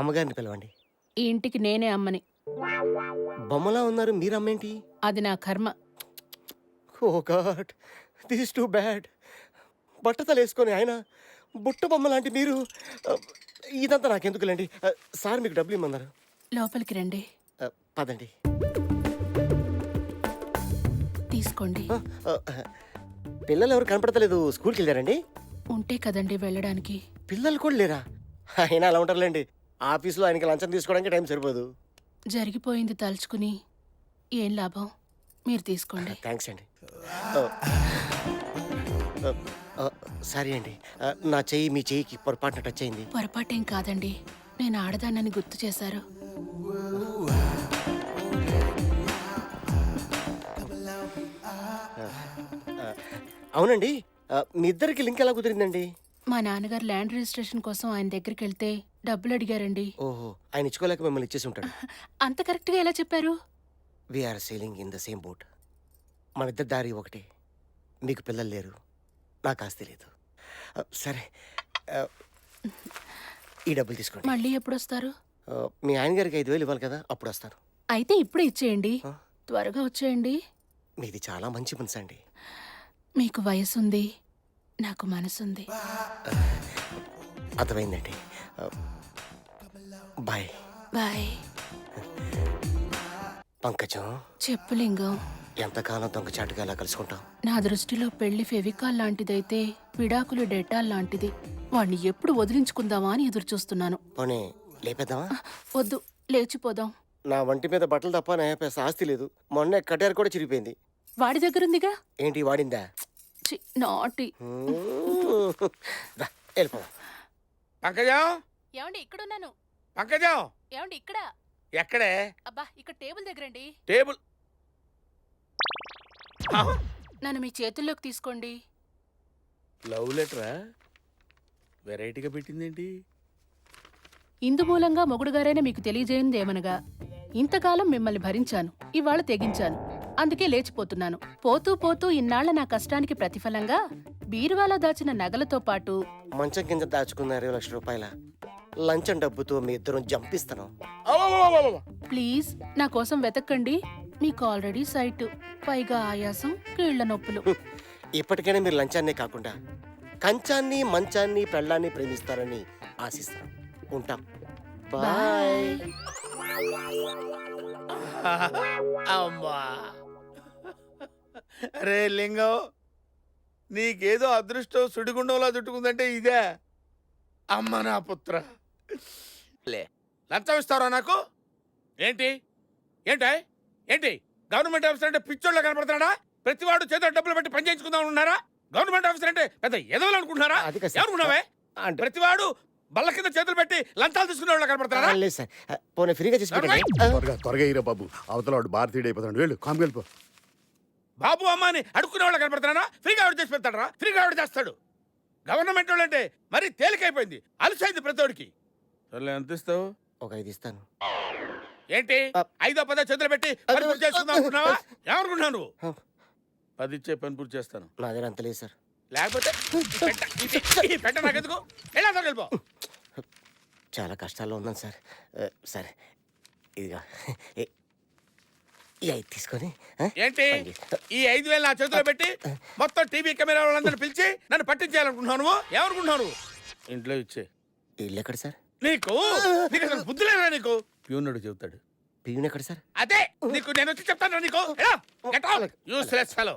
అమ్మగారిని పిలవండి. ఈ ఇంటికి నేనే అమ్మని. బొమ్మలా ఉన్నారు, మీరు అమ్మేంటి? అది నా కర్మ. ఓ గాడ్, దిస్ టూ బ్యాడ్. బట్టతలేసుకొని ఆయన బుట్ట బొమ్మ లాంటి మీరు. ఇదంతా నాకెందుకులేండి. సార్ మీకు డబ్బులు ఇమ్మన్నారు. లోపలికి రండి. పదండి. తీసుకోండి. పిల్లలు ఎవరు కనపడతలేదు, స్కూల్కి వెళ్ళారండి? ఉంటే కదండి వెళ్ళడానికి. పిల్లలు కూడా లేరా? అయినా అలా ఉంటారులేండి, ఆఫీస్లో ఆయనకి లంచం తీసుకోవడానికి టైం సరిపోదు. జరిగిపోయింది తలుచుకుని ఏం లాభం, మీరు తీసుకోండి. థ్యాంక్స్ అండి. సారీ అండి, నా చెయ్యి మీ చెయ్యికి పొరపాటున టచ్ అయింది. పొరపాటేం కాదండి, నేను ఆడదానని గుర్తు చేశారు. అవునండి, మీ ఇద్దరికి లింక్ ఎలా కుదిరిందండి? మా నాన్నగారు ల్యాండ్ రిజిస్ట్రేషన్ కోసం ఆయన దగ్గరికి వెళ్తే డబ్బులు అడిగారండి. ఓహో, ఆయన ఇచ్చుకోలేక మిమ్మల్ని ఇచ్చేసి ఉంటాడు. అంత కరెక్ట్గా ఎలా చెప్పారు? We're sailing in the same boat. మన ఇద్దరు దారి ఒకటే. మీకు పిల్లలు లేరు, నాకు ఆస్తి లేదు. సరే, ఈ డబ్బులు తీసుకోండి. మళ్ళీ ఎప్పుడు వస్తారు? మీ ఆయన గారికి 5,000 ఇవ్వాలి కదా, అప్పుడు వస్తాను. అయితే ఇప్పుడే ఇచ్చేయండి, త్వరగా వచ్చేయండి. మీది చాలా మంచి మనసు అండి. మీకు వయసుంది, నాకు మనసుంది. అర్థమైందండి. Bye bye. పంకజం, చెప్పు లింగం. ఎంతకాలం దొంగచాటుగా ఎలా కలుసుకుంటాం? నా దృష్టిలో పెళ్లి ఫెవికాల్ లాంటిదైతే విడాకులు డెటాల్ లాంటిది. వాణ్ణి ఎప్పుడు వదిలించుకుందామా అని ఎదురు చూస్తున్నాను. పోనీ లేపేద్దామా? వద్దు, లేచిపోదాం. నా వంటి మీద బట్టలు తప్ప నా పేస ఆస్తి లేదు. మొన్నే కటారు కూడా చిరిగిపోయింది. వాడి దగ్గరుందిగా. ఏంటి వాడిందా? నాటి. వెళ్ళిపో. పంకజం, ఏమండి ఇక్కడున్నాను. పంకజం, ఏమండి ఇక్కడ. ఎక్కడే? అబ్బా, ఇక్కడ టేబుల్ దగ్గరండి. టేబుల్. నన్ను మీ చేతుల్లోకి తీసుకోండి. లవ్ లెటరా? వెరైటీగా పెట్టిందేంటి? ఇందు మూలంగా మొగుడుగారైనా మీకు తెలియజేయందేమనగా, ఇంతకాలం మిమ్మల్ని భరించాను, ఇవాళ తెగించాను, అందుకే లేచిపోతున్నాను. పోతూ పోతూ ఇన్నాళ్ల నా కష్టానికి ప్రతిఫలంగా బీరువాలో దాచిన నగలతో పాటు మంచం కింద దాచుకున్న 20 లక్షల రూపాయల లంచం డబ్బుతో మీ ఇద్దరం జంపిస్తాను. ప్లీజ్ నా కోసం వెతక్కండి. మీకు ఆల్రెడీ సైట్, పైగా ఆయాసం, కీళ్ల నొప్పులు. ఇప్పటికైనా మీరు లంచాన్నే కాకుండా కంచాన్ని, మంచాన్ని, పెళ్ళాన్ని ప్రేమిస్తారని ఆశిస్తాను. ఉంటాం. బాయ్. అమ్మా, రే లింగం, నీకేదో అదృష్టం సుడిగుండంలా చుట్టుకుందంటే ఇదే. అమ్మ నా పుత్ర, లే లంచం ఇస్తారా నాకు? ఏంటి ఏంటి ఏంటి గవర్నమెంట్ ఆఫీసర్ అంటే పిచ్చోళ్ళ కనపడుతున్నాడా? ప్రతివాడు చేతిలో డబ్బులు పెట్టి పని చేయించుకుందాం ఉన్నారా? గవర్నమెంట్ ఆఫీసర్ అంటే పెద్ద ఎదవలు అనుకుంటున్నారా? ఏమనుకున్నావే? ప్రతివాడు బల్ల కింద చేతులు పెట్టి లంచాలు తీసుకునే వాళ్ళు కనపడతారా? లేదు సార్, పోనీ ఫ్రీగా తీసుకుంటా. త్వరగా ఇరా బాబు, అవతల వాడు భారతీయుడు అయిపోతాడు. వెళ్ళు, కామ్ వెళ్ళిపో. బాబు అమ్మ అని అడుక్కునే వాళ్ళు కనపడతారా? ఫ్రీగా ఆవిడ చేసి పెడతాడరా? ఫ్రీగా ఆవిడ చేస్తాడు. గవర్నమెంట్ వాళ్ళు అంటే మరీ తేలికైపోయింది, అలసైంది ప్రతివాడికి. సర్లే, ఎంత ఇస్తావు? ఒక 5 ఇస్తాను. ఏంటి 5ో 10ో చేతులు పెట్టి పని పూర్తి చేసుకుందాం అనుకున్నావా? ఏమనుకుంటున్నావు నువ్వు? 10 ఇచ్చే పని పూర్తి చేస్తాను. నా దగ్గర అంత లేదు సార్. లేకపోతే పెట్ట నాకెందుకు? ఎలా వెళ్ళిపో. చాలా కష్టాల్లో ఉన్నాను సార్. సరే, ఇదిగా ఈ 5 తీసుకొని. ఏంటి ఈ 5,000 నా చేతిలో పెట్టి మొత్తం టీవీ కెమెరా వాళ్ళందరూ పిలిచి నన్ను పట్టించేయాలనుకుంటున్నావు నువ్వు? ఏమనుకుంటున్నావు? ఇంట్లో ఇచ్చే. ఇల్లు ఎక్కడ సార్? నీకు అసలు బుద్ధి లేదా? నీకు ప్యూనుడు చెబుతాడు. పియూన్ ఎక్కడ సార్? అదే నీకు నేను వచ్చి చెప్తాను. నీకు యూస్లెస్ ఫెలో.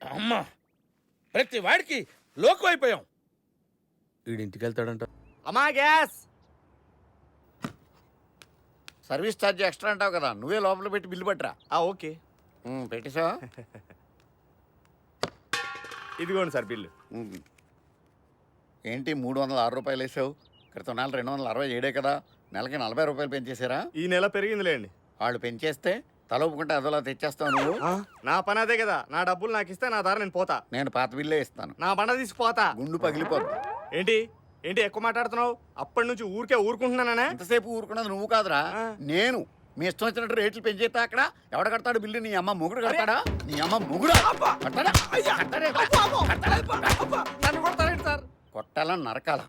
అమ్మా, ప్రతి వాడికి లోకు అయిపోయాం. వీడింటికి వెళ్తాడంట. అమ్మా, గ్యాస్ సర్వీస్ ఛార్జ్ ఎక్స్ట్రా అంటావు కదా, నువ్వే లోపల పెట్టి బిల్లు పట్టరా. ఓకే, పెట్టేసావా? ఇదిగోండి సార్ బిల్లు. ఏంటి 306 రూపాయలు వేసావు? క్రితం నెల 267 కదా, నెలకి 40 రూపాయలు పెంచేసారా? ఈ నెల పెరిగిందిలేండి. వాళ్ళు పెంచేస్తే తల ఒప్పుకుంటే అదోలా తెచ్చేస్తావు నువ్వు. నా పని అదే కదా, నా డబ్బులు నాకు ఇస్తే నా దారి నేను పోతా. నేను పాత బిల్లే ఇస్తాను. నా బండ తీసుకుపోతా. గుండు పగిలిపోద్ది. ఏంటి ఏంటి ఎక్కువ మాట్లాడుతున్నావు? అప్పటి నుంచి ఊరికే ఊరుకుంటున్నానే. ఎంతసేపు ఊరుకున్నది నువ్వు కాదురా, నేను. మీ ఇష్టం వచ్చినట్టు రేట్లు పెంచేస్తా. అక్కడ ఎవడ కడతాడు బిల్లు? నీ అమ్మ మొగుడు కడతాడా? నీ అమ్మ మొగుడు కడతాడా? నన్ను కొడతారేంటి సార్? నట్టలా నరకాల.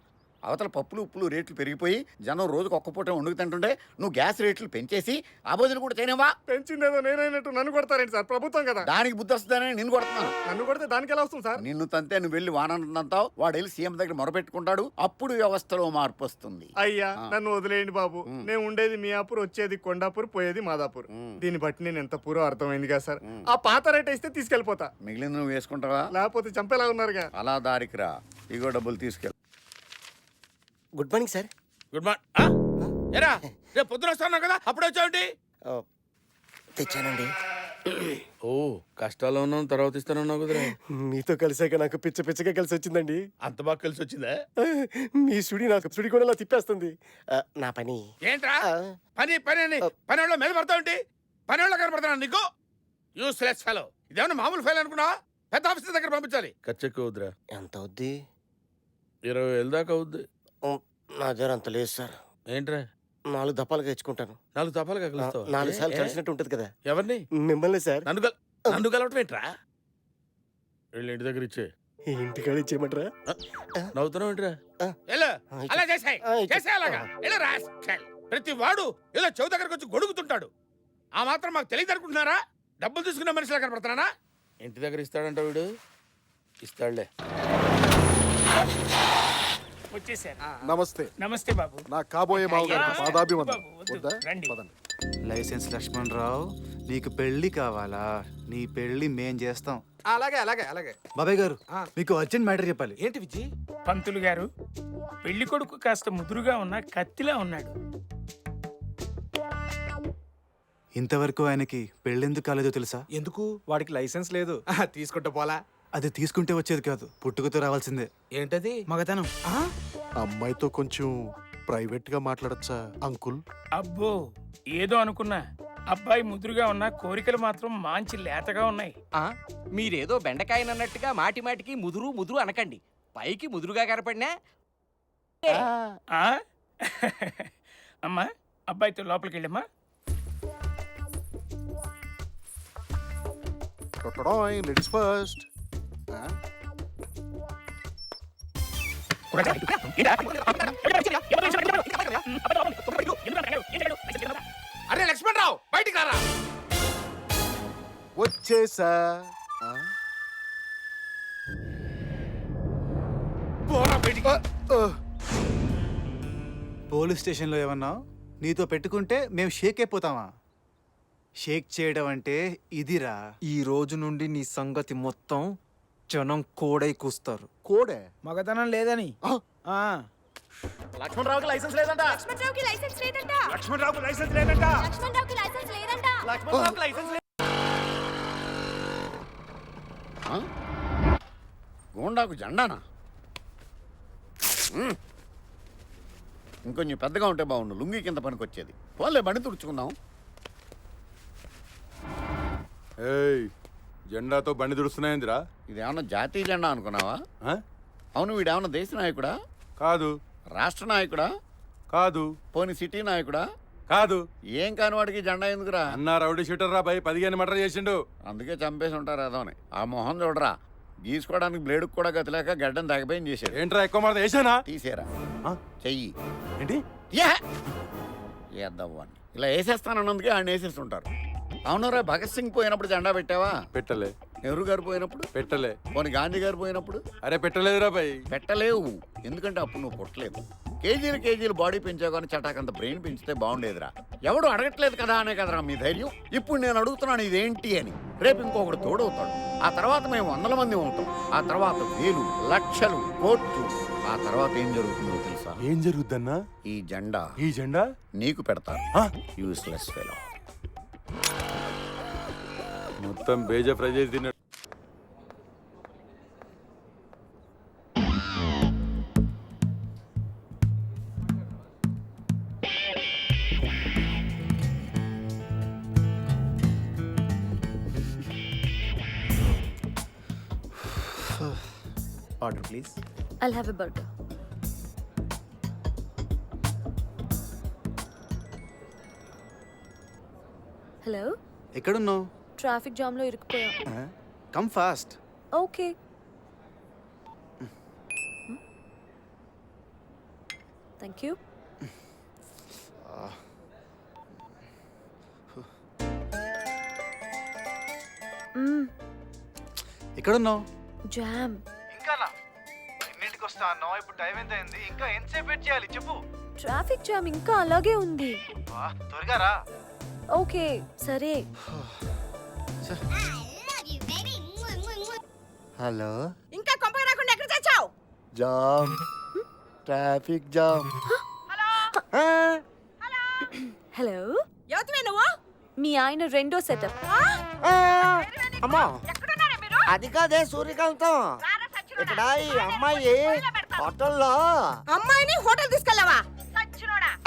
అవతల పప్పులు ఉప్పులు రేట్లు పెరిగిపోయి జనం రోజుకు ఒక్క పూట వండుకు తింటుంటే నువ్వు గ్యాస్ రేట్లు పెంచేసి ఆ భోజనం కూడా చేయనివా? పెంచిందేదో నేనైనట్టు నన్ను కొడతారేంటి సార్? ప్రభుత్వం కదా. దానికి బుద్ధి వస్తుందని నిన్ను కొడుతున్నాను. నన్ను కొడితే దానికి ఎలా వస్తుంది సార్? నిన్ను తంతే నువ్వు వెళ్ళి వానంతంతావు, వాడు వెళ్ళి సీఎం దగ్గర మొరపెట్టుకుంటాడు. అప్పుడు వ్యవస్థలో మార్పు వస్తుంది. అయ్యా నన్ను వదిలేయండి బాబు. నేను ఉండేది మియాపూర్, వచ్చేది కొండాపూర్, పోయేది మాదాపూర్. దీన్ని బట్టి నేను ఎంత పూరో అర్థమైంది కదా సార్. ఆ పాత రేట్ ఇస్తే తీసుకెళ్ళిపోతా, మిగిలింది నువ్వు వేసుకుంటావా? లేకపోతే చంపేలా ఉన్నారుగా. అలా దారికి రా, ఇగో డబ్బులు తీసుకెళ్ళి. Good morning sir. Good morning. ఏరా రేపు పొద్దున వస్తాను కదా, అప్పుడు వచ్చావుంటి? తెచ్చానండి. ఓ కష్టాల్లో ఉన్నాం, తర్వాత ఇస్తానన్నావు కుదరా. మీతో కలిసాక నాకు పిచ్చ పిచ్చగా కలిసి వచ్చిందండి. అంత బాగా కలిసి వచ్చిందా? మీ సుడి నాకు సుడి కూడా తిప్పేస్తుంది. నా పని ఏంట్రా పని పని అని పని వాళ్ళ మీద పడతావుంటి? పని వాళ్ళ కనపడుతున్నా నీకు? Useless fellow. ఇదేమన్నా మామూలు ఫెయిల్ అనుకున్నా? పెద్ద ఆఫీసర్ దగ్గర పంపించాలి. ఖర్చు ఎక్కువ అవుద్దిరా. ఎంత అవుద్ది? 20,000 దాకా అవుద్ది. నా దగ్గర అంత లేదు సార్. ఏంట్రా 4 దప్పాలుగా ఇచ్చుకుంటాను. 4 తపాలుగా కలుస్తావు? 4 సార్లు కలిసినట్టు ఉంటది కదా. ఎవరిని? మిమ్మల్ని సార్. నన్ను కలవటం ఏంట్రా? వెళ్ళి ఇంటి దగ్గర ఇచ్చే. ఇంటికాడ ఇచ్చేయమంటారా? నవ్వుతున్నావు ఏంట్రా? అలా చేసాయి అలాగా. ప్రతి వాడు ఏదో చెవు దగ్గరకు వచ్చి గొడుగుతుంటాడు. ఆ మాత్రం మాకు తెలియదు అనుకుంటున్నారా? డబ్బులు తీసుకున్న మనిషిలా కనపడుతున్నానా? ఇంటి దగ్గర ఇస్తాడంట వీడు. ఇస్తాడులే. వచ్చేసారు. నమస్తే. నమస్తే బాబు. నా కాబోయే మావగారికి పాదాభివందనం. బాబు, వద్దు. వద్దా? రండి. పదండి. లైసెన్స్ లక్ష్మణ్ రావు, నీకు పెళ్లి కావాలా? నీ పెళ్లి మేం చేస్తాం. అలాగే అలాగే అలాగే. బాబాయ్ గారు, మీకు అర్జెంట్ మ్యాటర్ చెప్పాలి. ఏంటి విజయ్? పంతులు గారు, పెళ్లి కొడుకు కాస్త ముదురుగా ఉన్న కత్తిలా ఉన్నాడు. ఇంతవరకు ఆయనకి పెళ్ళెందుకు కాలేదో తెలుసా? ఎందుకు? వాడికి లైసెన్స్ లేదు. తీసుకుంటా పోలా. అది తీసుకుంటే వచ్చేది కాదు, పుట్టుకతో రావాల్సిందే. ఏంటది? మగతనం. అమ్మాయితో కొంచెం ప్రైవేట్ గా మాట్లాడచ్చా అంకుల్? అబ్బో, ఏదో అనుకున్నా. అబ్బాయి ముదురుగా ఉన్న కోరికలు మాత్రం మంచి లేతగా ఉన్నాయి. మీరేదో బెండకాయనన్నట్టుగా మాటి మాటికి ముదురు ముదురు అనకండి. పైకి ముదురుగా కనపడినా ఆ? అమ్మా, అబ్బాయితో లోపలికి వెళ్ళమ్మా. Ladies first. అరే లక్ష్మణ్ రావు, బయటికి రారా. వచ్చేసా. పోరా బయటికి. పోలీస్ స్టేషన్లో ఏమన్నా నీతో పెట్టుకుంటే మేము షేక్ అయిపోతామా? షేక్ చేయడం అంటే ఇదిరా. ఈ రోజు నుండి నీ సంగతి మొత్తం జనం కోడై కూస్తారు. కోడే మగతనం లేదని. లక్ష్మణ్ రావుకి లైసెన్స్ లేదంట. లక్ష్మణ్ రావుకి లైసెన్స్ లేదంట. లక్ష్మణ్ రావుకి లైసెన్స్ లేదంట. లక్ష్మణ్ రావుకి లైసెన్స్ లేదంట. లక్ష్మణ్ రావుకి లైసెన్స్ లేదు. గోండాకు జెండానా? ఇంకొంచెం పెద్దగా ఉంటే బాగుండు, లుంగి కింద పనికి వచ్చేది. పోలే బండి తుడుచుకుందాం. ఏయ్, జెండాతో బండి దుడుస్తున్నాయిందిరా? ఇదేమన్నా జాతీయ జెండా అనుకున్నావా? అవును, వీడేమన్నా దేశ నాయకుడా? కాదు. రాష్ట్ర నాయకుడా? కాదు. పోనీ సిటీ నాయకుడా? కాదు. ఏం కాని వాడికి జెండా ఎందుకురా? అన్న రౌడీ షూటర్ రా భయ్, 15 మర్డర్ చేసిండు. అందుకే చంపేసి ఉంటారు అదోని. ఆ మొహం చూడరా, గీసుకోవడానికి బ్లేడ్ కూడా గతిలేక గడ్డం తగ్గిపోయి చేశాడు. ఏంట్రా ఎక్కువ మరద వేసానా? తీసేరా చెయ్యి. ఏంటి? ఏద్దవ్వాన్ని ఇలా వేసేస్తానన్నందుకే ఆయన వేసేస్తుంటారు. అవునరా, భగత్ సింగ్ పోయినప్పుడు జెండా పెట్టావా? పెట్టలే. నెహ్రూ గారు పోయినప్పుడు పెట్టలే. పోనీ గాంధీ గారు పోయినప్పుడు? అరే పెట్టలేదురా భయ్. పెట్టలేవు, ఎందుకంటే అప్పుడు నువ్వు పుట్టలేదు. కేజీలు బాడీ పెంచావు కానీ చటాకంత బ్రెయిన్ పెంచితే బాగుండేదిరా. ఎవడు అడగట్లేదు కదా అనే కదరా మీ ధైర్యం. ఇప్పుడు నేను అడుగుతున్నాను ఇదేంటి అని. రేపు ఇంకొకడు తోడవుతాడు. ఆ తర్వాత మేము 100 మంది ఉంటాం. ఆ తర్వాత 1000, లక్షలు, కోట్లు. ఆ తర్వాత ఏం జరుగుతుందో తెలుసా? ఏం జరుగుద్దన్నా? ఈ జెండా నీకు పెడతారు. Useless fellow. మొత్తం బేజ ఫ్రై చేసి తిన్నాడు. Order please. I'll have a burger. Hello, ఎక్కడున్నావు? ట్రాఫిక్ జామ్ లో ఇరుక్కుపోయా. Come fast. Okay. Thank you. ఎక్కడున్నావు? జామ్. ఇంకా ఎన్నింటికి వస్తా అన్నావు? ఇప్పుడు టైం ఎంత అయింది? ఇంకా ఎంతసేపు వెయిట్ చేయాలి చెప్పు. ట్రాఫిక్ జామ్ ఇంకా అలాగే ఉంది. త్వరగా రా. ఓకే సరే. హలో, ఇంకా కొంపగా రాకుండా ఎక్కడ తెచ్చావు? Jam, traffic jam. హలో, యువతమే నువ్వు? మీ ఆయన రెండో సెటప్. అమ్మా, అది కాదే సూర్యకాంతం. ఇక్కడ ఈ అమ్మాయి హోటల్లో. అమ్మాయిని హోటల్ తీసుకెళ్ళావా?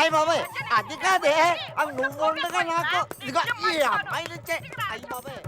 అయ్య బాబాయ్, అది కాదే, అవి నువ్వు ఉండగా నాకు ఇదిగో ఈ అమ్మాయిలు ఇచ్చే. అయ్య బాబాయ్.